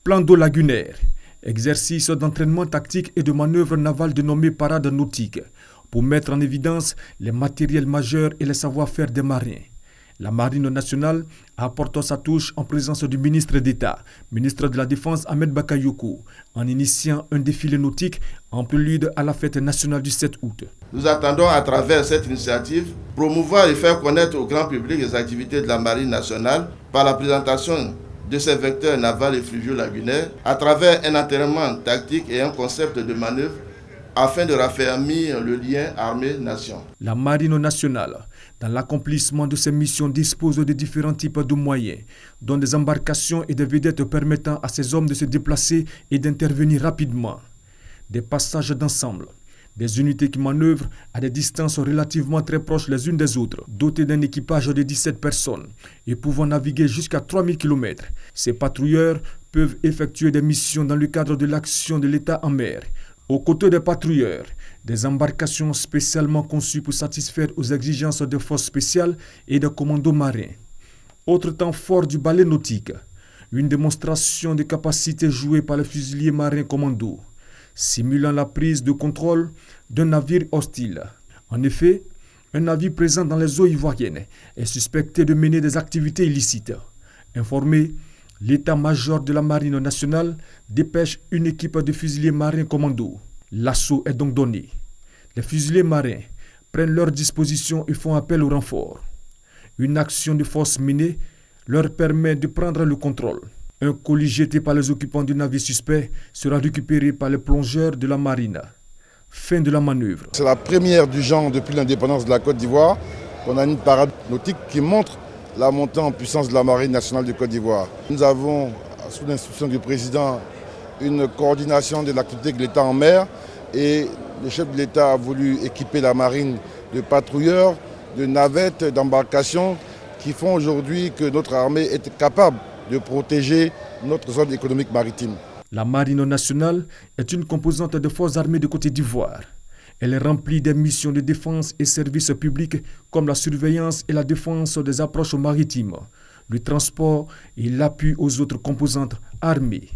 Plan d'eau lagunaire, exercice d'entraînement tactique et de manœuvres navales dénommé parade nautique, pour mettre en évidence les matériels majeurs et les savoir-faire des marins. La Marine nationale apporte sa touche en présence du ministre d'État, ministre de la Défense Ahmed Bakayoko, en initiant un défilé nautique en prélude à la fête nationale du 7 août. Nous attendons à travers cette initiative promouvoir et faire connaître au grand public les activités de la Marine nationale par la présentation de ces vecteurs navals et fluviaux lagunaires à travers un entraînement tactique et un concept de manœuvre afin de raffermir le lien armée-nation. La Marine nationale, dans l'accomplissement de ses missions, dispose de différents types de moyens, dont des embarcations et des vedettes permettant à ces hommes de se déplacer et d'intervenir rapidement. Des passages d'ensemble, des unités qui manœuvrent à des distances relativement très proches les unes des autres, dotées d'un équipage de 17 personnes et pouvant naviguer jusqu'à 3000 km. Ces patrouilleurs peuvent effectuer des missions dans le cadre de l'action de l'État en mer. Aux côtés des patrouilleurs, des embarcations spécialement conçues pour satisfaire aux exigences des forces spéciales et des commandos marins. Autre temps fort du ballet nautique, une démonstration de capacité jouée par les fusiliers marins commandos, simulant la prise de contrôle d'un navire hostile. En effet, un navire présent dans les eaux ivoiriennes est suspecté de mener des activités illicites. Informé, l'état-major de la Marine nationale dépêche une équipe de fusiliers marins commando. L'assaut est donc donné. Les fusiliers marins prennent leurs dispositions et font appel au renfort. Une action de force menée leur permet de prendre le contrôle. Un colis jeté par les occupants du navire suspect sera récupéré par les plongeurs de la marine. Fin de la manœuvre. C'est la première du genre depuis l'indépendance de la Côte d'Ivoire qu'on a une parade nautique qui montre la montée en puissance de la Marine nationale de Côte d'Ivoire. Nous avons, sous l'instruction du président, une coordination de l'activité de l'État en mer et le chef de l'État a voulu équiper la marine de patrouilleurs, de navettes, d'embarcations qui font aujourd'hui que notre armée est capable de protéger notre zone économique maritime. La Marine nationale est une composante des forces armées de Côte d'Ivoire. Elle remplit des missions de défense et services publics comme la surveillance et la défense des approches maritimes, le transport et l'appui aux autres composantes armées.